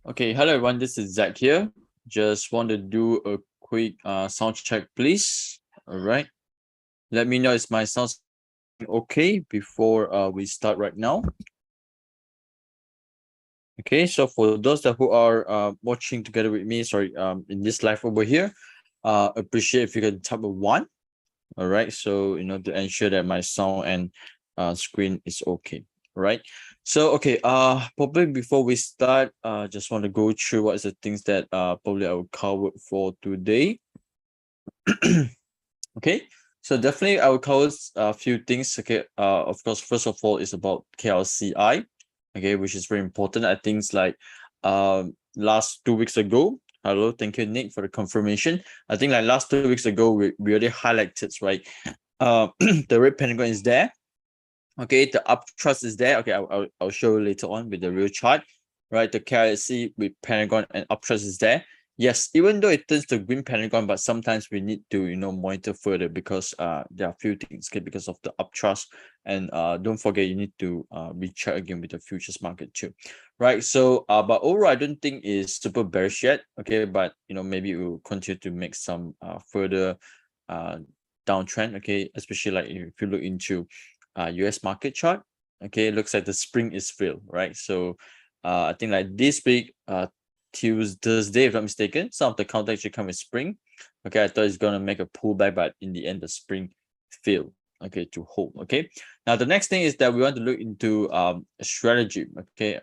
Okay, hello everyone, this is Zach here. Just want to do a quick sound check, please. All right. Let me know if my sound okay before we start right now. Okay, so for those that who are watching together with me, sorry, in this live over here, appreciate if you can type a one. All right, so to ensure that my sound and screen is okay. All right. So okay, probably before we start, just want to go through what is the things that probably I will cover for today. Okay, so definitely I will cover a few things. Okay, of course, first of all is about KLCI, okay, which is very important. I think it's like last 2 weeks ago. Hello, thank you, Nick, for the confirmation. I think like last 2 weeks ago, we already highlighted, right? The red pentagon is there. Okay, the uptrust is there. Okay, I'll show you later on with the real chart, right? The KLC with pentagon and uptrust is there. Yes, even though it turns to green pentagon, but sometimes we need to monitor further because there are a few things, okay, because of the uptrust. And don't forget you need to recheck again with the futures market too, right? So but overall I don't think is super bearish yet, okay, but maybe it will continue to make some further uh downtrend, okay, especially like if you look into US market chart. Okay, it looks like the spring is filled, right? So I think like this week, Thursday, if I'm mistaken, some of the counter actually come with spring. Okay, I thought it's gonna make a pullback, but in the end, the spring failed. Okay, to hold. Okay, now the next thing is that we want to look into a strategy. Okay,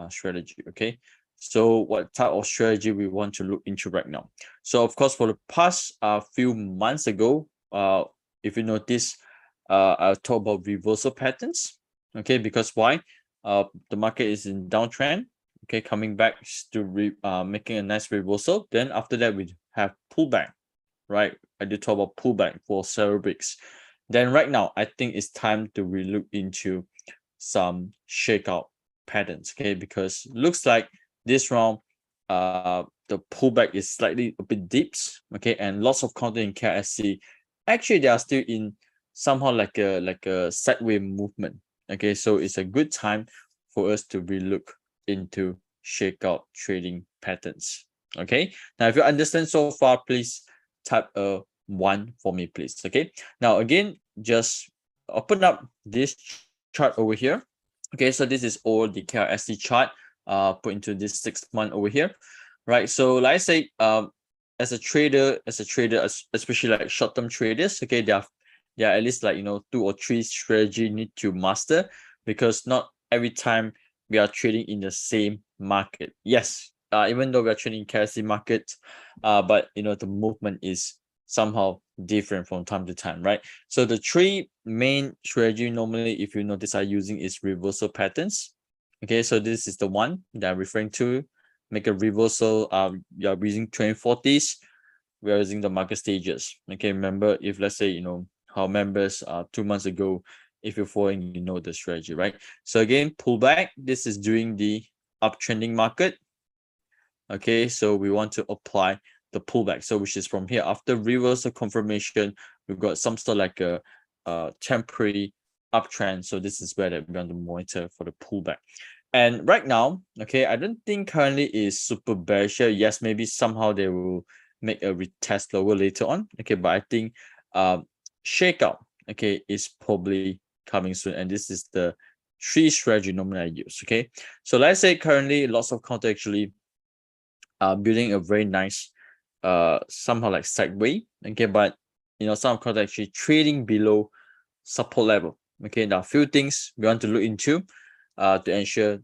strategy. Okay, so what type of strategy we want to look into right now? So of course, for the past few months ago, if you notice, I'll talk about reversal patterns. Okay, because why? The market is in downtrend. Okay, coming back to making a nice reversal. Then after that, we have pullback. Right, I did talk about pullback for several weeks. Then right now, I think it's time to relook into some shakeout patterns. Okay, because looks like this round, the pullback is slightly a bit deeps. Okay, and lots of counter in KSC. Actually, they are still in somehow like a sideways movement. Okay, so it's a good time for us to relook into shakeout trading patterns. Okay, now if you understand so far, please type a one for me, please. Okay, now again, just open up this chart over here. Okay, so this is all the KLSC chart put into this 6 month over here, right? So like I say, as a trader, especially like short-term traders, okay, there are at least like 2 or 3 strategy need to master, because not every time we are trading in the same market. Yes, even though we are trading KLC market, but the movement is somehow different from time to time, right? So the 3 main strategy normally, if you notice, are using is reversal patterns. Okay, so this is the one that I'm referring to. Make a reversal. You're using 2040s. We are using the market stages. Okay, remember, if let's say our members 2 months ago, if you're following, the strategy, right? So again, pullback. This is during the uptrending market. Okay, so we want to apply the pullback, so which is from here after reversal confirmation, we've got some sort of like a temporary uptrend. So this is where that we want to monitor for the pullback. And right now, okay, I don't think currently is super bearish. Yes, maybe somehow they will make a retest lower later on. Okay, but I think shakeout, okay, is probably coming soon. And this is the 3 strategy normally I use. Okay, so let's say currently lots of counter actually building a very nice somehow like sideway. Okay, but some coins actually trading below support level. Okay, now a few things we want to look into to ensure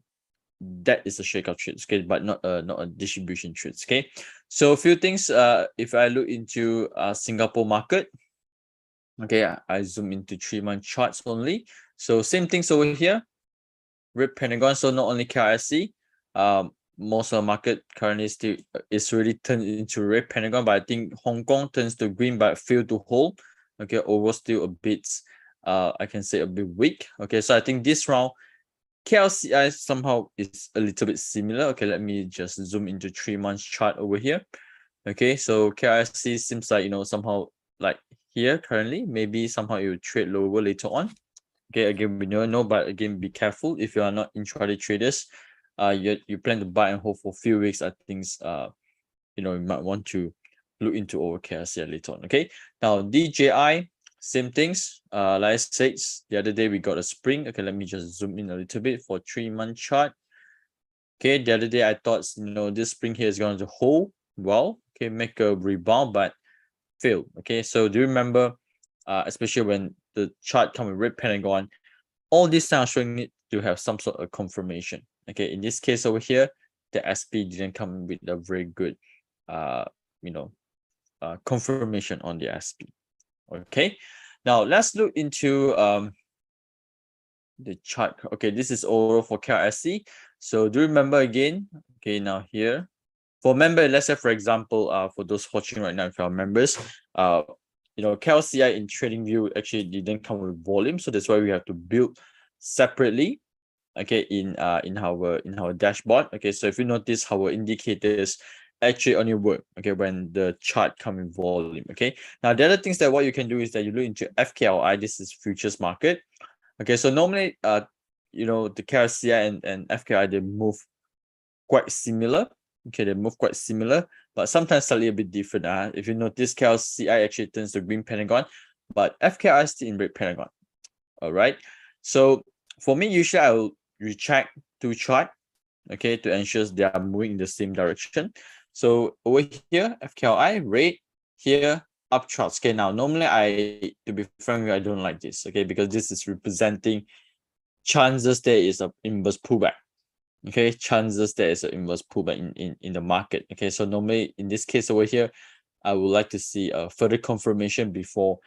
that is a shakeout trade, okay, but not a distribution trade. Okay, so a few things. If I look into Singapore market, okay, I zoom into 3-month charts only. So same things over here. Red Pentagon. So not only KRSC, most of the market currently still is really turned into red pentagon, but I think Hong Kong turns to green but fail to hold. Okay, overall still a bit I can say a bit weak. Okay, so I think this round KLCI somehow is a little bit similar. Okay, let me just zoom into 3 months chart over here. Okay, so KLC seems like somehow like here currently, maybe somehow it will trade lower later on. Okay, again, we don't know, but again, be careful if you are not intraday traders. you plan to buy and hold for a few weeks, I think you know, you might want to look into over KLCI later on. Okay, now DJI, same things. Like I said, the other day we got a spring. Okay, let me just zoom in a little bit for 3-month chart. Okay, the other day I thought, you know, this spring here is going to hold well, okay, make a rebound, but fail. Okay, so do you remember, especially when the chart come with red pentagon, all these are showing it to have some sort of confirmation. Okay, in this case over here, the SP didn't come with a very good you know, confirmation on the SP. Okay, now let's look into the chart. Okay, this is overall for KLCI. So do remember again. Okay, now here for member, let's say for example, for those watching right now, if you are members, you know, KLCI in trading view actually didn't come with volume, so that's why we have to build separately. Okay, in our dashboard. Okay, so if you notice, our indicators actually only work, okay, when the chart come in volume. Okay, now the other things that what you can do is that you look into FKLI. This is futures market. Okay, so normally you know, the KLCI and FKI, they move quite similar. Okay, they move quite similar, but sometimes slightly a bit different. If you notice, KLCI actually turns to green pentagon, but FKI is still in red pentagon. All right, so for me, usually I will recheck two chart, okay, to ensure they are moving in the same direction. So over here, FKI red, here upcharts. Okay, now normally to be frank, I don't like this. Okay, because this is representing chances there is a inverse pullback. Okay, chances there is an inverse pullback in the market. Okay, so normally in this case over here, I would like to see a further confirmation before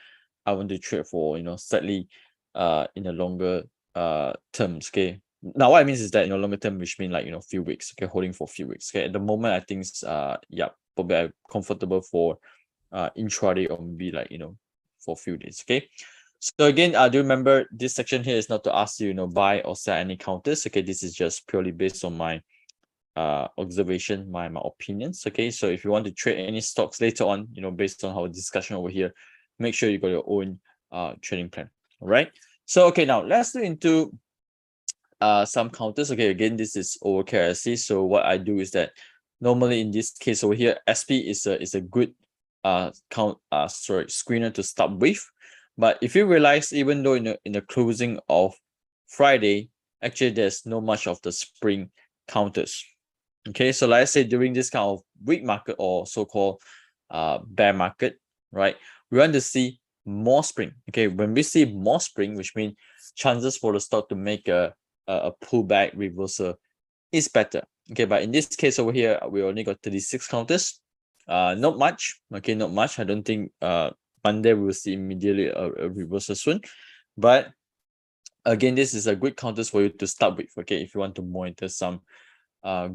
I want to trade for, you know, slightly in the longer terms. Okay, now what I mean is that, you know, longer term, which mean like, you know, few weeks. Okay, holding for a few weeks. Okay, at the moment I think yeah, probably I'm comfortable for intraday or maybe like, you know, for a few days. Okay, so again, do remember this section here is not to ask you, you know, buy or sell any counters. Okay, this is just purely based on my observation, my opinions. Okay, so if you want to trade any stocks later on, you know, based on our discussion over here, make sure you got your own trading plan. All right, so okay, now let's look into some counters. Okay, again, this is over KLCI. So what I do is that normally in this case over here, SP is a good screener to start with. But if you realize, even though in the closing of Friday, actually there's no much of the spring counters. Okay, so let's say during this kind of weak market or so-called bear market, right, we want to see more spring. Okay, when we see more spring, which means chances for the stock to make a pullback reversal is better. Okay, but in this case over here, we only got 36 counters. Not much. Okay, not much. I don't think Monday we'll see immediately a reversal soon. But again, this is a good counters for you to start with. Okay, if you want to monitor some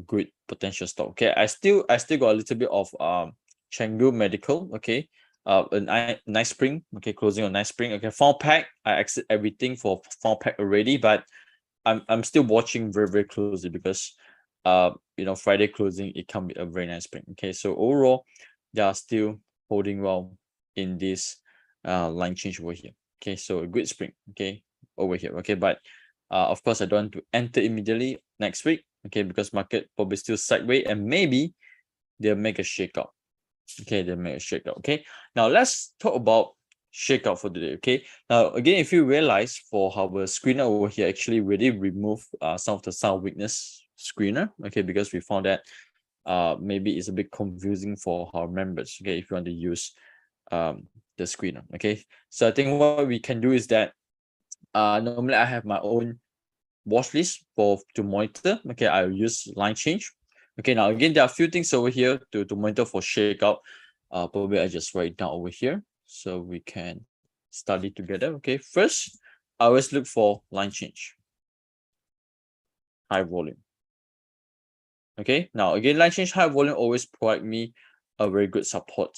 good potential stock. Okay, I still got a little bit of Chengdu Medical. Okay, a nice spring. Okay, closing on nice spring. Okay, fall pack. I exit everything for fall pack already, but I'm still watching very, very closely because you know, Friday closing, it can be a very nice spring. Okay, so overall they are still holding well in this line change over here. Okay, so a good spring, okay, over here. Okay, but of course I don't want to enter immediately next week, okay, because market probably still sideways and maybe they'll make a shakeout. Okay, they'll make a shakeout. Okay, now let's talk about shakeout for today. Okay, now again, if you realize for our screener over here, actually really remove some of the sound weakness screener. Okay, because we found that maybe it's a bit confusing for our members. Okay, if you want to use the screener. Okay, so I think what we can do is that normally I have my own watch list to monitor. Okay, I'll use line change. Okay, now again, there are a few things over here to monitor for shakeout. Probably I just write down over here so we can study together. Okay, first, I always look for line change, high volume. Okay, now again, line change, high volume always provide me a very good support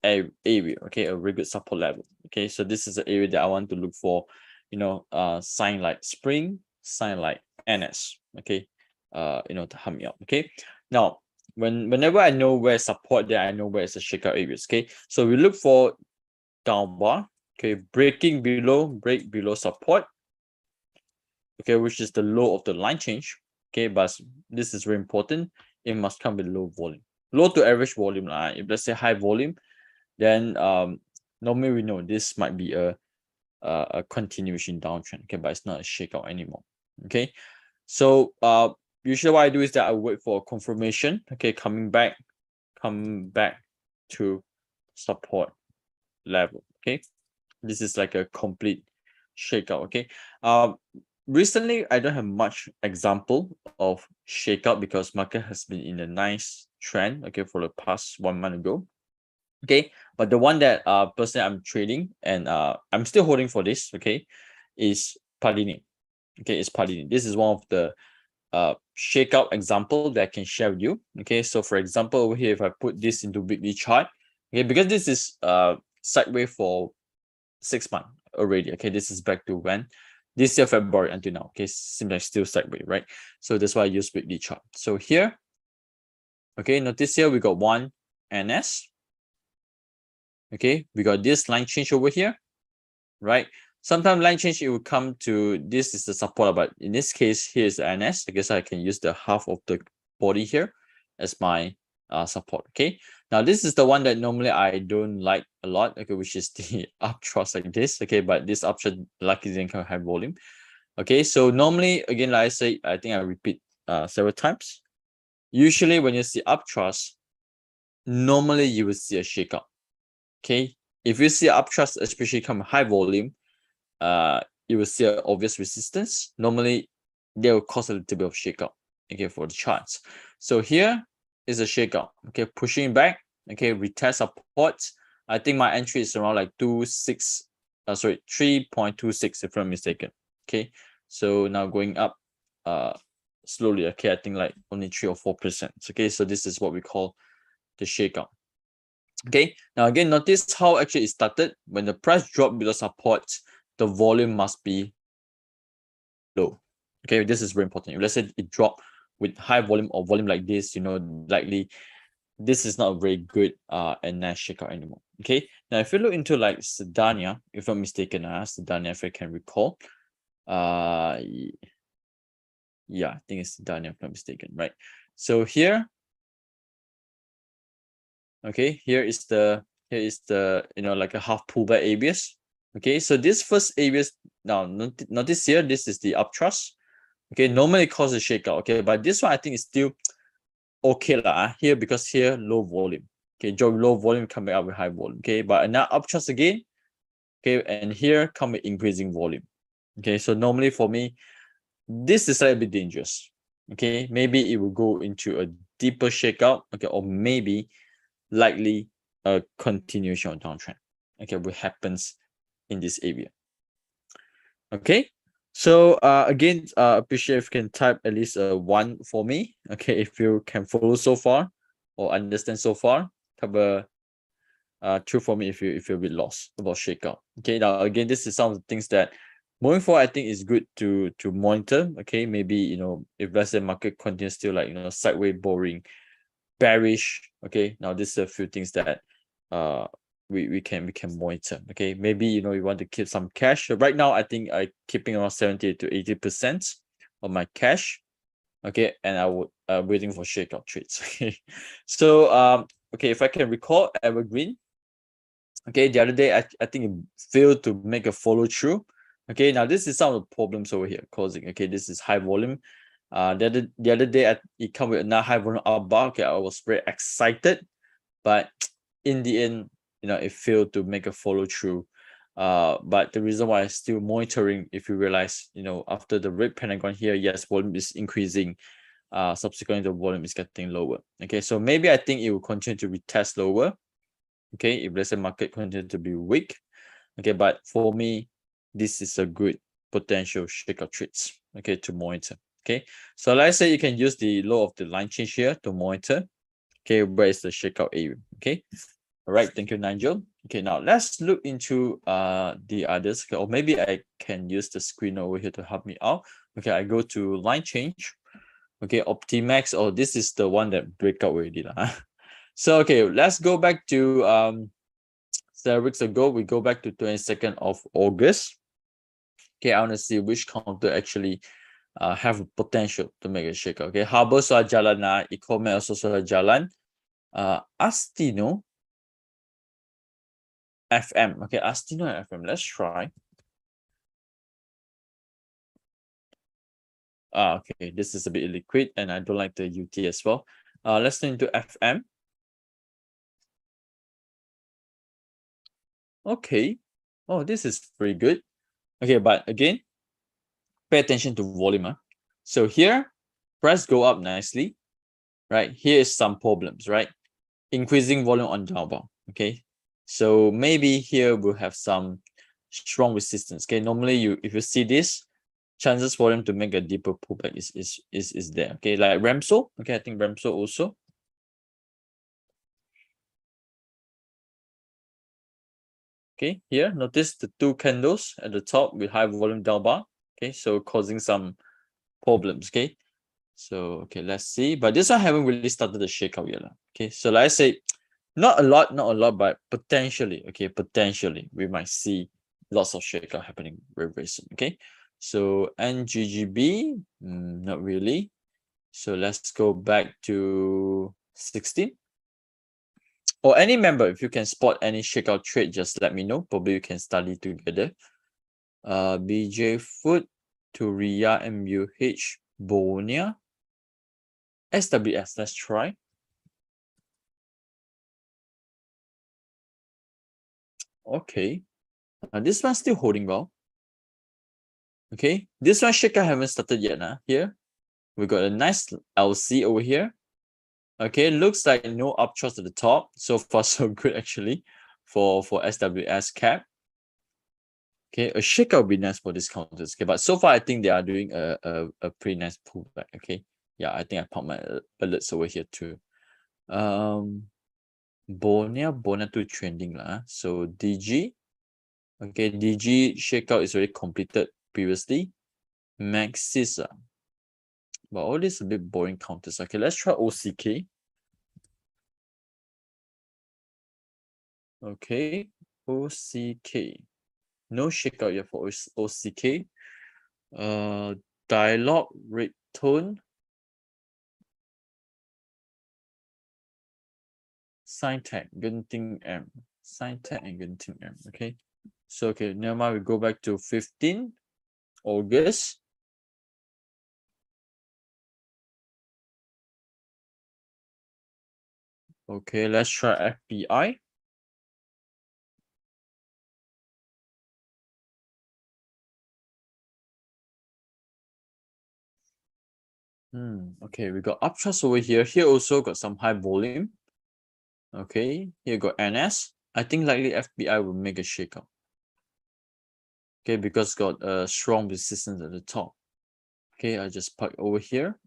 area. Okay, a very good support level. Okay, so this is the area that I want to look for, you know, sign like spring, sign like NS. Okay, you know, to help me out. Okay, now whenever I know where support there, I know where it's a shakeout areas. Okay, so we look for down bar. Okay, break below support. Okay, which is the low of the line change. Okay, but this is very important. It must come with low volume, low to average volume. If let's say high volume, then normally we know this might be a continuation downtrend. Okay, but it's not a shakeout anymore. Okay, so usually what I do is that I wait for a confirmation. Okay, come back to support level. Okay, this is like a complete shakeout. Okay, recently I don't have much example of shakeout because market has been in a nice trend. Okay, for the past 1 month ago. Okay, but the one that personally I'm trading and I'm still holding for this. Okay, is Padini. Okay, it's Padini. This is one of the shakeout example that I can share with you. Okay, so for example over here, if I put this into weekly chart, okay, because this is sideways for 6 months already. Okay, this is back to when this year February until now. Okay, seems like still sideways, right? So that's why I use weekly chart. So here, okay, notice here we got one NS. Okay, we got this line change over here, right? Sometimes line change, it will come to this is the support, but in this case, here's the NS. I guess I can use the half of the body here as my support. Okay, now this is the one that normally I don't like a lot. Okay, which is the uptrust like this. Okay, but this uptrust luckily didn't come high volume. Okay, so normally again, like I say, I think I repeat several times. Usually when you see uptrust, normally you will see a shakeout. Okay, if you see uptrust, especially come high volume, you will see an obvious resistance. Normally, they will cause a little bit of shakeout. Okay, for the charts. So here is a shakeout. Okay, pushing back. Okay, retest support. I think my entry is around like 3.26 if I'm mistaken. Okay, so now going up slowly. Okay, I think like only 3 or 4%. Okay, so this is what we call the shakeout. Okay, now again, notice how actually it started. When the price dropped below support, the volume must be low. Okay, this is very important. If let's say it dropped with high volume or volume like this, likely this is not a very good and nice shakeout anymore. Okay, now if you look into like Sedania, if I'm mistaken, Sedania, if I can recall, yeah, I think it's Sedania, if I'm not mistaken, right? So here, okay, here is the like a half pullback areas. Okay, so this first areas, now notice here, this is the uptrust. Okay, normally it causes a shakeout. Okay, but this one I think is still okay lah here, because here low volume. Okay, drop low volume, coming up with high volume. Okay, but now uptrust again. Okay, and here come with increasing volume. Okay, so normally for me, this is a little bit dangerous. Okay, maybe it will go into a deeper shakeout. Okay, or maybe likely a continuation of downtrend. Okay, what happens in this area. Okay, so again, appreciate if you can type at least a 1 for me. Okay, if you can follow so far or understand so far, type a 2 for me if you're a bit lost about shakeout. Okay, now again, this is some of the things that moving forward I think is good to monitor. Okay, maybe if let's say market continues still like sideways, boring, bearish. Okay, now this is a few things that we can monitor. Okay, maybe you want to keep some cash. So right now I think I keeping around 70 to 80% of my cash. Okay, and I would waiting for shakeout trades. Okay, so okay, if I can recall, Evergreen. Okay, the other day I think it failed to make a follow through. Okay, now this is some of the problems over here causing. Okay, this is high volume. The other day it come with another high volume up bar. Okay, I was very excited, but in the end, it failed to make a follow through. But the reason why I'm still monitoring, if you realize, after the red pentagon here, yes, volume is increasing. Subsequently the volume is getting lower. Okay, so maybe I think it will continue to retest lower. Okay, if let's say market continue to be weak. Okay, but for me, this is a good potential shakeout trades. Okay, to monitor. Okay, so let's say you can use the low of the line change here to monitor. Okay, where is the shakeout area? Okay, all right, thank you, Nigel. Okay, now let's look into the others. Okay, or maybe I can use the screen over here to help me out. Okay, I go to line change. Okay, Optimax. Oh, this is the one that break out already lah. So okay, let's go back to 7 weeks ago. We go back to 22nd of August. Okay, I want to see which counter actually have a potential to make a shakeout. Okay, Harbor sudah jalan lah, e-commerce also sudah jalan. Astino FM. Okay, Astino FM. Let's try. Okay, this is a bit liquid, and I don't like the UT as well. Let's turn into FM. Okay. Oh, this is pretty good. Okay, but again, pay attention to volume. So here, price go up nicely, right? Here is some problems, right? Increasing volume on downbound. Okay, so maybe here we'll have some strong resistance. Okay, normally if you see this, chances for them to make a deeper pullback is there. Okay, like Ramso. Okay, I think Ramso also. Okay, here notice the two candles at the top with high volume down bar. Okay, so causing some problems. Okay, so okay, let's see. But this one haven't really started the shakeout yet. Okay, so like I say, not a lot, but potentially. Okay, potentially we might see lots of shakeout happening very, very soon. Okay, so NGGB, not really. So let's go back to 16. Or any member, if you can spot any shakeout trade, just let me know. Probably we can study together. BJ Food, Turia, MUH, Bonia, SWS. Let's try. Okay. This one's still holding well. Okay. This one shakeout haven't started yet. Here, we got a nice LC over here. Okay, looks like no uptrust at the top. So far, so good actually for SWS cap. Okay, a shakeout would be nice for these counters. Okay, but so far I think they are doing a pretty nice pullback. Okay, yeah, I think I put my alerts over here too. Bonia 2 trending lah. So DG, okay, DG shakeout is already completed previously. Maxis, but all this a bit boring counters. Okay, let's try OCK. Okay, OCK. No shakeout yet for OCK. Dialogue, red tone. Signtech, Genting M. Signtech and Genting M. Okay. So okay, never mind. We go back to 15 August. Okay, let's try FBI. Okay, we got uptrust over here. Here also got some high volume. Okay, here got NS. I think likely FBI will make a shakeout. Okay, because got a strong resistance at the top. Okay, I just park over here.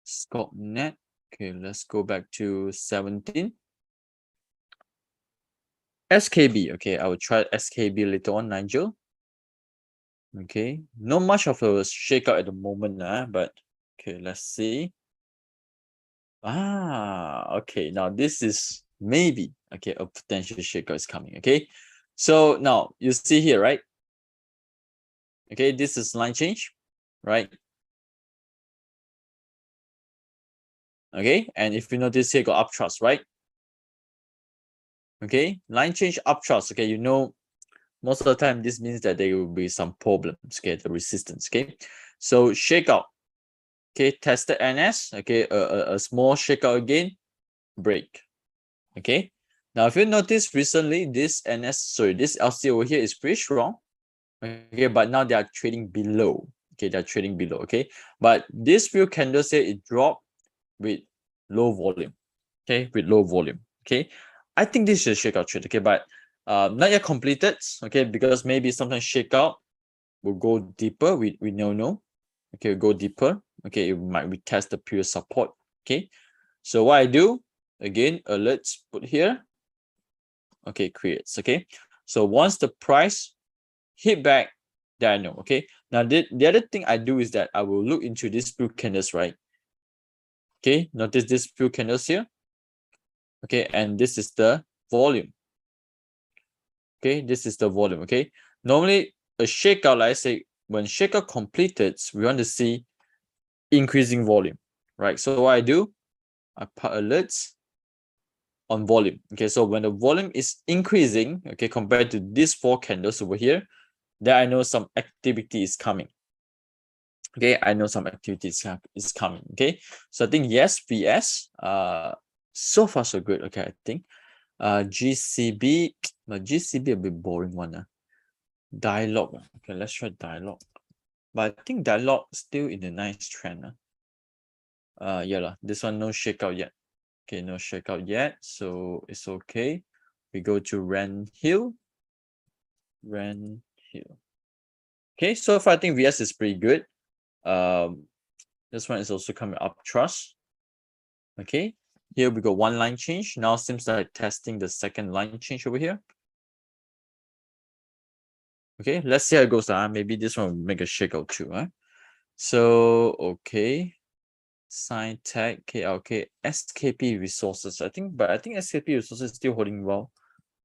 Scopnet. Okay, let's go back to 17. SKB. Okay, I will try SKB later on, Nigel. Okay, not much of a shakeout at the moment, but okay, let's see. Okay, now this is maybe okay, a potential shakeout is coming. Okay, so now you see here, right? Okay, this is line change, right? Okay, and if you notice here, got uptrust, right? Okay, line change uptrust. Okay, you know, most of the time this means that there will be some problems. Okay, the resistance. Okay, so shakeout. Okay, tested NS. Okay, a small shakeout again, break. Okay, now if you notice recently, this this LC over here is pretty strong. Okay, but now they are trading below. Okay, they're trading below. Okay, but this few candles here, it dropped with low volume. Okay, with low volume. Okay, I think this is a shakeout trade. Okay, but not yet completed. Okay, because maybe sometimes shakeout will go deeper. We know. Okay, go deeper. Okay, it might retest the previous support. Okay, so what I do again, alerts put here. Okay, creates. Okay, so once the price hit back, then I know. Okay, now the other thing I do is that I will look into these few candles, right? Okay, notice these few candles here. Okay, and this is the volume. Okay, this is the volume. Okay, normally a shakeout, like I say, when shakeout completed, we want to see increasing volume, right? So what I do, I put alerts on volume. Okay, so when the volume is increasing, okay, compared to these 4 candles over here, then I know some activity is coming. Okay, I know some activity is coming. Okay, so I think yes, VS, so far so good. Okay, I think GCB, but GCB a bit boring one. Dialogue. Okay, let's try dialogue. But I think dialogue still in a nice trend. Yeah, this one no shakeout yet. Okay, no shakeout yet, so it's okay. We go to Ren Hill. Okay, so far I think VS is pretty good. This one is also coming up trust. Okay, here we got 1 line change. Now seems like testing the 2nd line change over here. Okay, let's see how it goes. Maybe this one will make a shakeout too. So okay, Sign Tech, KLK, SKP Resources. I think SKP Resources is still holding well.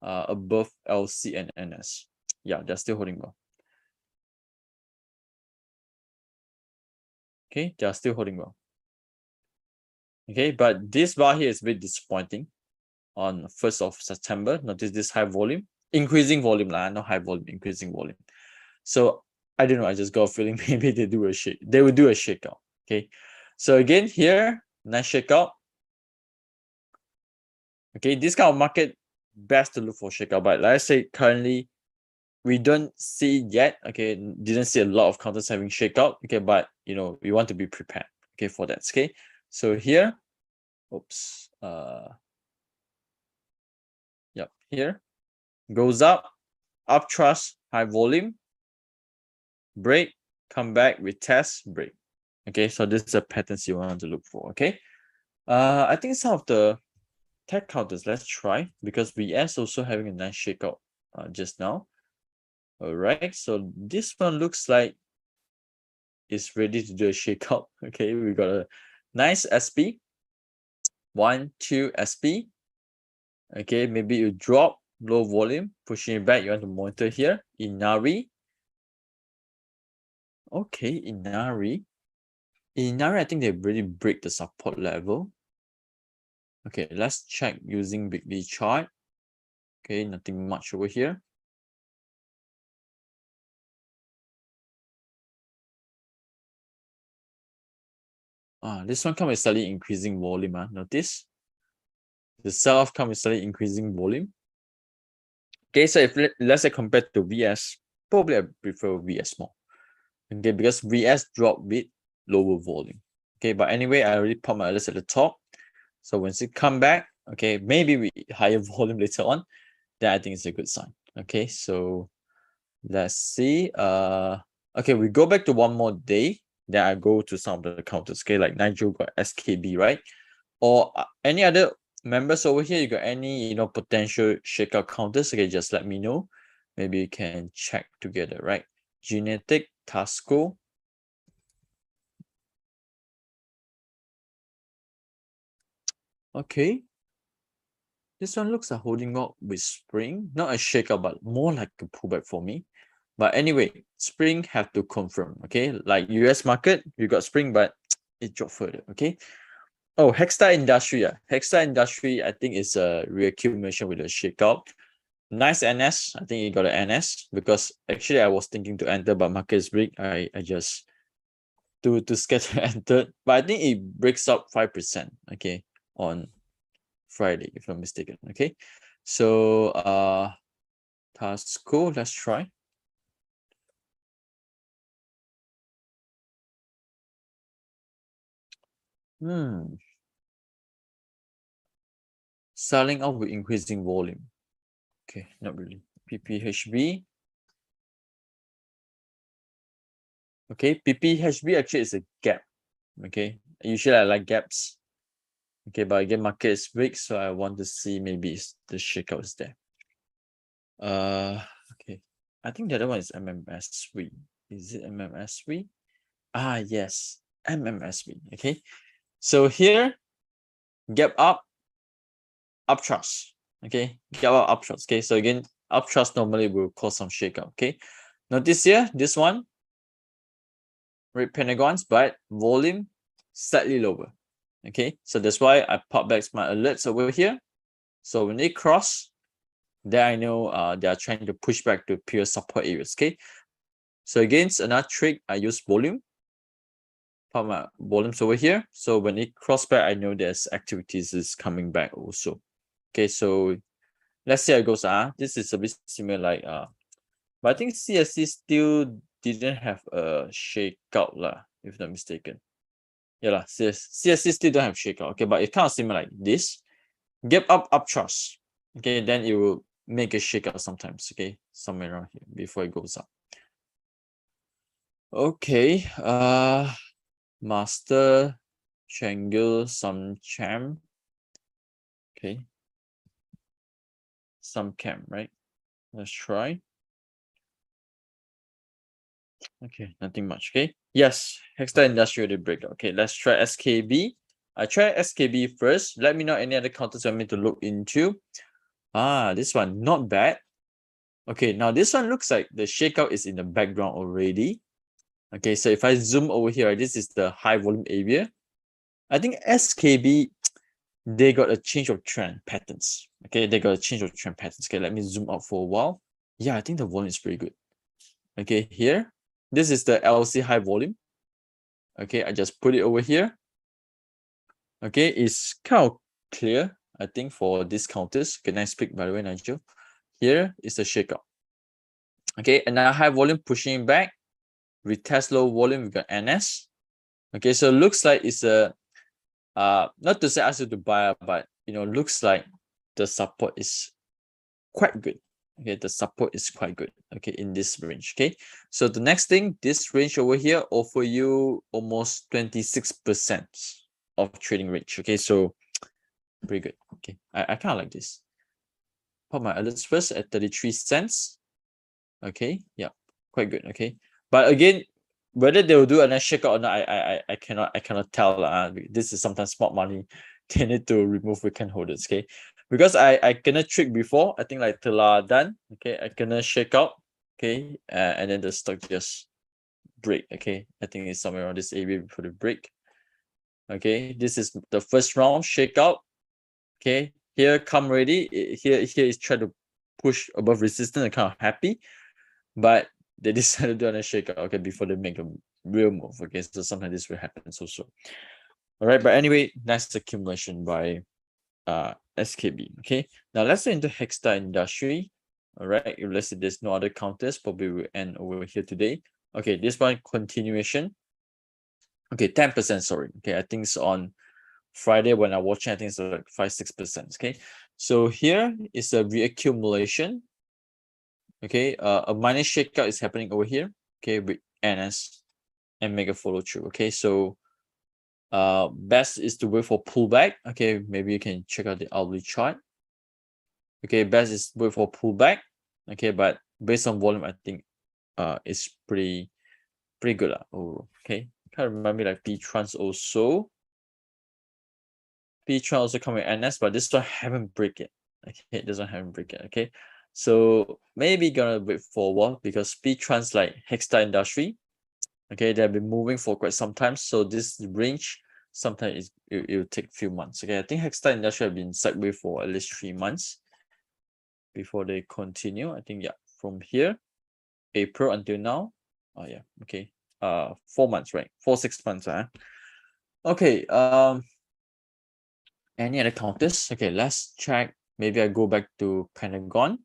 Above LC and NS. Yeah, they're still holding well. Okay, they are still holding well. Okay, but this bar here is a bit disappointing. On 1st of September, notice this high volume, increasing volume, not high volume, increasing volume. So I don't know, I just got a feeling maybe they will do a shakeout. Okay, so again here, nice shakeout. Okay, this kind of market, best to look for shakeout, but like I say, currently we don't see yet. Okay, didn't see a lot of counters having shakeout. Okay, but you know, we want to be prepared. Okay, for that. Okay, so here, oops, yep, here goes up trust, high volume, break, come back, retest, break. Okay, so this is the patterns you want to look for. Okay, I think some of the tech counters, let's try, because VS also having a nice shakeout just now. All right, so this one looks like it's ready to do a shakeout. Okay, we got a nice SP, 1, 2 SP. Okay, maybe you drop low volume, pushing it back. You want to monitor here. Inari. Okay, Inari, I think they really break the support level. Okay, let's check using weekly chart. Okay, nothing much over here. This one comes with slightly increasing volume. Notice the sell-off comes with slightly increasing volume. Okay, so if let's say compared to VS, probably I prefer VS more. Okay, because VS drop with lower volume. Okay, but anyway, I already put my alerts at the top. So once it come back, okay, maybe we higher volume later on, then I think it's a good sign. Okay, so let's see. Okay, we go back to one more day. Then I go to some of the counters. Okay, like Nigel got SKB, right? Or any other members over here, you got any potential shakeout counters? Okay, just let me know. Maybe you can check together, right? Genetic, Tasco. Okay. This one looks like holding up with spring. Not a shakeout, but more like a pullback for me. But anyway, spring have to confirm. Okay, like US market, you got spring, but it dropped further. Okay. Oh, Hextile Industry. Hextile Industry, I think is a reaccumulation with a shakeout. Nice NS. I think you got an NS because actually I was thinking to enter, but market is weak. I just too scared to enter. But I think it breaks up 5%. Okay, on Friday, if I'm mistaken. Okay, so Tasco, let's try. Selling off with increasing volume. Okay, not really. PPHB. Okay, PPHB actually is a gap. Okay, usually I like gaps. Okay, but again, market is weak, so I want to see maybe the shakeout is there. Okay, I think the other one is MMSV. Is it MMSV? Yes, MMSV. Okay, so here, gap up, trust. Okay, gap up, trust. Okay, so again, uptrust normally will cause some shakeout. Okay, notice here this one, red pentagons, but volume slightly lower. Okay, so that's why I pop back my alerts over here. So when they cross, then I know they are trying to push back to pure support areas. Okay, so against another trick, I use volume. Pop my volumes over here. So when it cross back, I know there's activities is coming back also. Okay, so let's see how it goes. This is a bit similar like but I think CSC still didn't have a shakeout lah, if not mistaken. Yeah lah, CSC still don't have shakeout. Okay, but it's kind of similar like this. Gap up uptrust. Okay, then it will make a shakeout sometimes. Okay, somewhere around here before it goes up. Okay, master triangle some champ. Okay, some cam, right? Let's try. Okay, nothing much. Okay, yes, Hexta Industrial did break. Okay, let's try SKB. I try SKB first. Let me know any other counters you want me to look into. This one not bad. Okay, now this one looks like the shakeout is in the background already. Okay, so if I zoom over here, right, this is the high volume area. I think SKB, they got a change of trend patterns. Okay, they got a change of trend patterns. Okay, let me zoom out for a while. Yeah, I think the volume is pretty good. Okay, here, this is the LC high volume. Okay, I just put it over here. Okay, it's kind of clear, I think, for these counters. Okay, nice pick, by the way, Nigel. Here is the shakeout. Okay, and now high volume pushing back. Retest low volume, we got NS. Okay, so looks like it's a not to say ask you to buy, but looks like the support is quite good. Okay, the support is quite good. Okay, in this range. Okay, so the next thing, this range over here offer you almost 26% of trading range. Okay, so pretty good. Okay, I kind of like this. Put my alerts first at 33 cents. Okay, yeah, quite good. Okay, but again, whether they will do a nice shakeout or not, I cannot tell. This is sometimes smart money. They need to remove weekend holders. Okay, because I gonna trick before. I think like teladan. Okay, I gonna shake out. Okay, and then the stock just break. Okay, I think it's somewhere around this area before the break. Okay, this is the first round shakeout. Okay, here come ready. Here is try to push above resistance. I'm kind of happy, but they decided to do a shakeout. Okay, before they make a real move. Okay, so sometimes this will happen also. All right, but anyway, nice accumulation by SKB. Okay, now let's get into Hexta Industry. All right, if let's say there's no other counters, probably will end over here today. Okay, this one continuation. Okay, 10%. Sorry. Okay, I think it's on Friday when I watch it, I think it's like 5-6%. Okay, so here is a reaccumulation. Okay, a minor shakeout is happening over here. Okay, with NS and make a follow through. Okay, so best is to wait for pullback. Okay, maybe you can check out the hourly chart. Okay, best is wait for pullback. Okay, but based on volume, I think it's pretty good. Oh, okay, can't remember like P-Trans also. P-Tron also come with NS, but this one haven't break it. Okay, this one haven't break it. Okay, so maybe gonna wait for a while because P-Trans like Hexta Industry. Okay, they've been moving for quite some time. So this range sometimes it will take a few months. Okay, I think Hexta Industry have been sideways for at least 3 months before they continue. I think yeah, from here, April until now. Oh yeah, okay. 4 months, right? 4-6 months. Okay. Any other counters? Okay, let's check. Maybe I go back to Pentagon,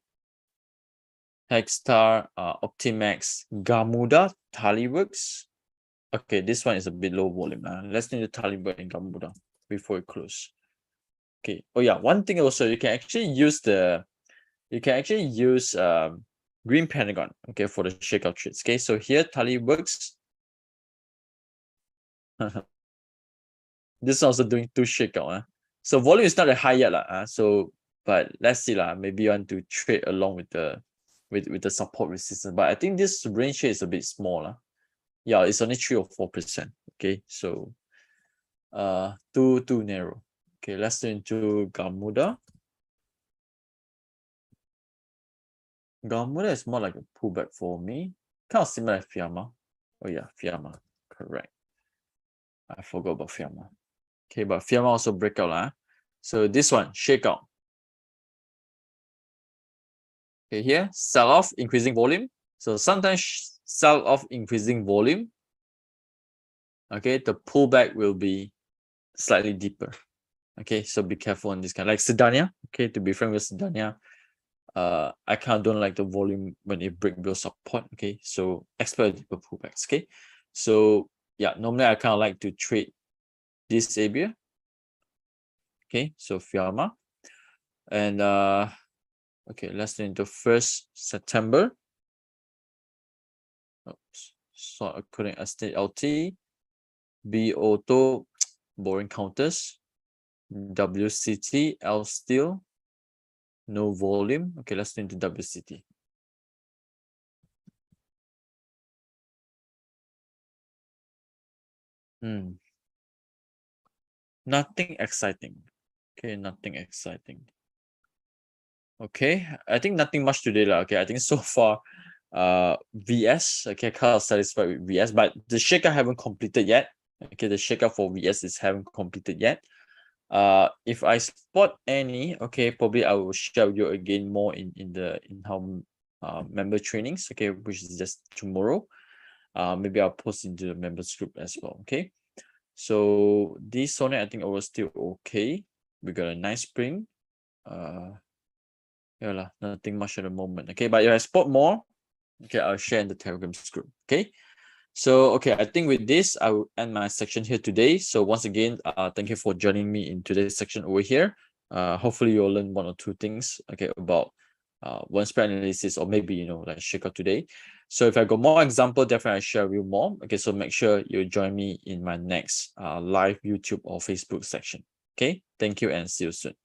Hexstar, Optimax, Gamuda, Taliworks. Okay, this one is a bit low volume. Let's do the Taliworks and Gamuda before we close. Okay. Oh yeah, one thing also, you can actually use Green Pentagon. Okay, for the shakeout trades. Okay, so here Taliworks. This is also doing 2 shakeout. So volume is not that high yet. So but let's see. Maybe you want to trade along with the support resistance. But I think this range here is a bit small. Yeah, it's only 3 or 4%. Okay, so too narrow. Okay, let's go into Gamuda. Gamuda is more like a pullback for me. Kind of similar to Fiamma. Oh yeah, Fiamma. Correct. I forgot about Fiamma. Okay, but Fiamma also breakout lah. So this one, shakeout. Okay, here, sell off, increasing volume. So sometimes sell off, increasing volume. Okay, the pullback will be slightly deeper. Okay, so be careful on this kind. Like Sedania. Okay, to be frank with Sedania, I kind of don't like the volume when it breaks below support. Okay, so expect deeper pullbacks. Okay, so yeah, normally I kind of like to trade this area. Okay, so Fiamma, and okay, let's do into 1st September. Oops, so according to state LT, B auto, boring counters, WCT, L steel, no volume. Okay, let's do into WCT. Nothing exciting. Okay, nothing exciting. Okay, I think nothing much today lah. Okay, I think so far, VS. Okay, kind of satisfied with VS, but the shakeout haven't completed yet. Okay, the shakeout for VS is haven't completed yet. If I spot any, okay, probably I will share with you again more in how member trainings. Okay, which is just tomorrow. Maybe I'll post into the members group as well. Okay. So this Sonnet, I think it was still okay. We got a nice spring. Yeah lah, nothing much at the moment. Okay, but if I spot more, okay, I'll share in the Telegram group. Okay. So okay, I think with this, I will end my section here today. So once again, thank you for joining me in today's section over here. Hopefully you'll learn 1 or 2 things, okay, about one spread analysis, or maybe like shakeout today. So if I got more example, definitely I'll share with you more. Okay, so make sure you join me in my next live YouTube or Facebook section. Okay, thank you and see you soon.